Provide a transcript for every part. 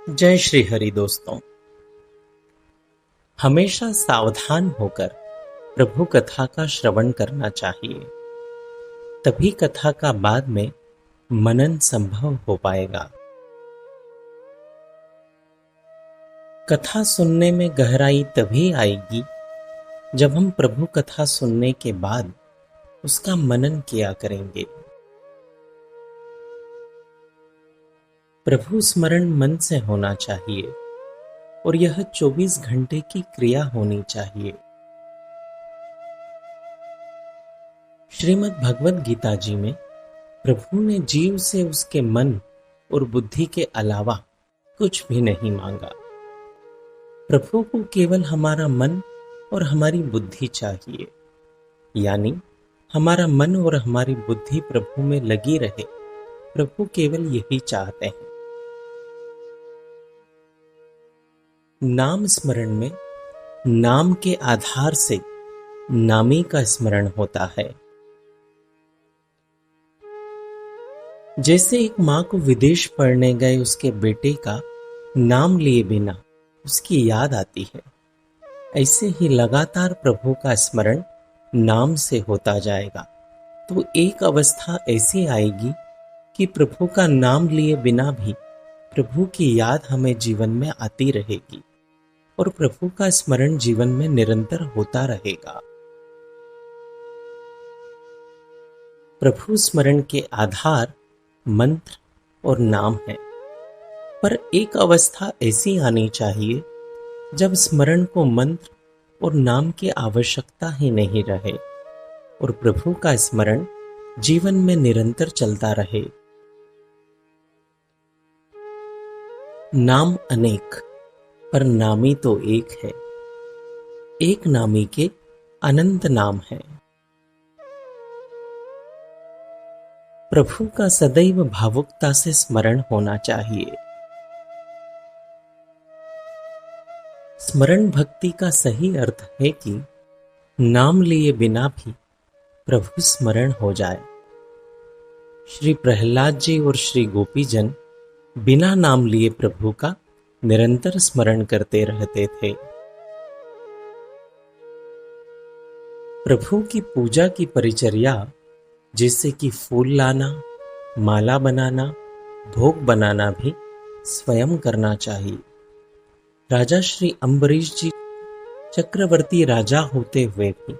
जय श्री हरि दोस्तों। हमेशा सावधान होकर प्रभु कथा का श्रवण करना चाहिए, तभी कथा का बाद में मनन संभव हो पाएगा। कथा सुनने में गहराई तभी आएगी जब हम प्रभु कथा सुनने के बाद उसका मनन किया करेंगे। प्रभु स्मरण मन से होना चाहिए और यह 24 घंटे की क्रिया होनी चाहिए। श्रीमद् भगवद गीता जी में प्रभु ने जीव से उसके मन और बुद्धि के अलावा कुछ भी नहीं मांगा। प्रभु को केवल हमारा मन और हमारी बुद्धि चाहिए, यानी हमारा मन और हमारी बुद्धि प्रभु में लगी रहे। प्रभु केवल यही चाहते हैं। नाम स्मरण में नाम के आधार से नामी का स्मरण होता है। जैसे एक मां को विदेश पढ़ने गए उसके बेटे का नाम लिए बिना उसकी याद आती है, ऐसे ही लगातार प्रभु का स्मरण नाम से होता जाएगा तो एक अवस्था ऐसी आएगी कि प्रभु का नाम लिए बिना भी प्रभु की याद हमें जीवन में आती रहेगी और प्रभु का स्मरण जीवन में निरंतर होता रहेगा। प्रभु स्मरण के आधार मंत्र और नाम है, पर एक अवस्था ऐसी आनी चाहिए जब स्मरण को मंत्र और नाम की आवश्यकता ही नहीं रहे और प्रभु का स्मरण जीवन में निरंतर चलता रहे। नाम अनेक पर नामी तो एक है, एक नामी के अनंत नाम है। प्रभु का सदैव भावुकता से स्मरण होना चाहिए। स्मरण भक्ति का सही अर्थ है कि नाम लिए बिना भी प्रभु स्मरण हो जाए। श्री प्रहलाद जी और श्री गोपीजन बिना नाम लिए प्रभु का निरंतर स्मरण करते रहते थे। प्रभु की पूजा की परिचर्या जैसे कि फूल लाना, माला बनाना, भोग बनाना भी स्वयं करना चाहिए। राजा श्री अम्बरीश जी चक्रवर्ती राजा होते हुए भी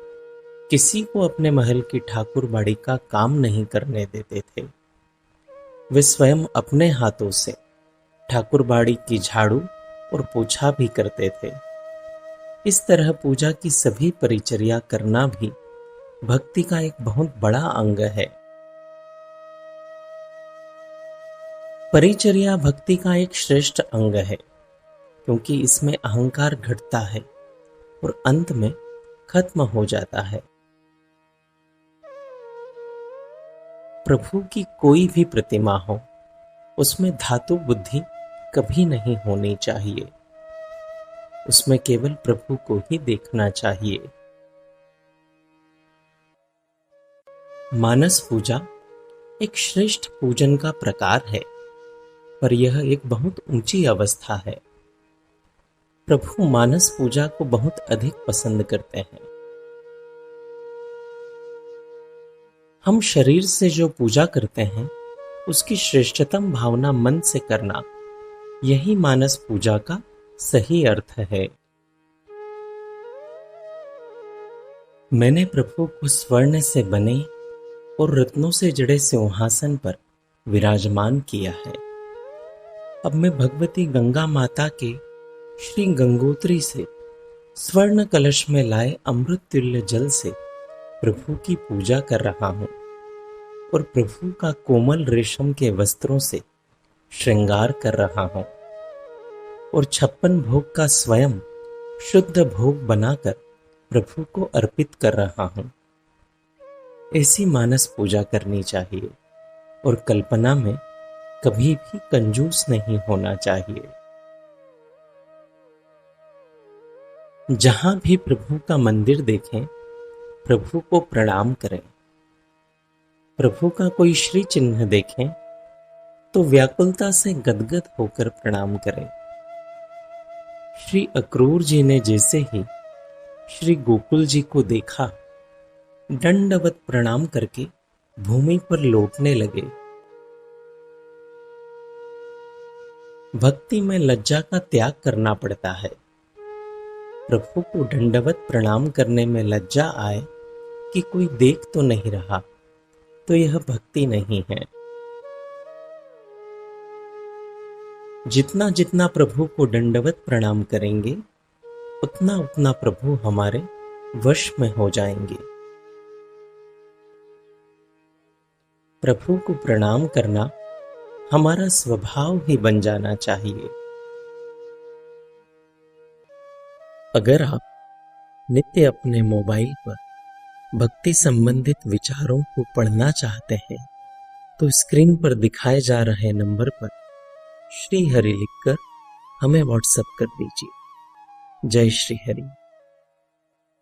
किसी को अपने महल की ठाकुर बाड़ी का काम नहीं करने देते थे। वे स्वयं अपने हाथों से ठाकुर बाड़ी की झाड़ू और पोछा भी करते थे। इस तरह पूजा की सभी परिचर्या करना भी भक्ति का एक बहुत बड़ा अंग है। परिचर्या भक्ति का एक श्रेष्ठ अंग है, क्योंकि इसमें अहंकार घटता है और अंत में खत्म हो जाता है। प्रभु की कोई भी प्रतिमा हो, उसमें धातु बुद्धि कभी नहीं होनी चाहिए। उसमें केवल प्रभु को ही देखना चाहिए। मानस पूजा एक श्रेष्ठ पूजन का प्रकार है, पर यह एक बहुत ऊंची अवस्था है। प्रभु मानस पूजा को बहुत अधिक पसंद करते हैं। हम शरीर से जो पूजा करते हैं उसकी श्रेष्ठतम भावना मन से करना, यही मानस पूजा का सही अर्थ है। मैंने प्रभु को स्वर्ण से बने और रत्नों से जड़े सिंहासन पर विराजमान किया है। अब मैं भगवती गंगा माता के श्री गंगोत्री से स्वर्ण कलश में लाए अमृत तुल्य जल से प्रभु की पूजा कर रहा हूं और प्रभु का कोमल रेशम के वस्त्रों से श्रृंगार कर रहा हूं और 56 भोग का स्वयं शुद्ध भोग बनाकर प्रभु को अर्पित कर रहा हूं। ऐसी मानस पूजा करनी चाहिए और कल्पना में कभी भी कंजूस नहीं होना चाहिए। जहां भी प्रभु का मंदिर देखें, प्रभु को प्रणाम करें। प्रभु का कोई श्री चिन्ह देखें तो व्याकुलता से गदगद होकर प्रणाम करें। श्री अक्रूर जी ने जैसे ही श्री गोकुल जी को देखा, दंडवत प्रणाम करके भूमि पर लौटने लगे। भक्ति में लज्जा का त्याग करना पड़ता है। प्रभु को दंडवत प्रणाम करने में लज्जा आए कि कोई देख तो नहीं रहा, तो यह भक्ति नहीं है। जितना जितना प्रभु को दंडवत प्रणाम करेंगे, उतना उतना प्रभु हमारे वश में हो जाएंगे। प्रभु को प्रणाम करना हमारा स्वभाव ही बन जाना चाहिए। अगर आप नित्य अपने मोबाइल पर भक्ति संबंधित विचारों को पढ़ना चाहते हैं, तो स्क्रीन पर दिखाए जा रहे नंबर पर श्री हरि लिखकर हमें व्हाट्सएप कर दीजिए। जय श्री हरि।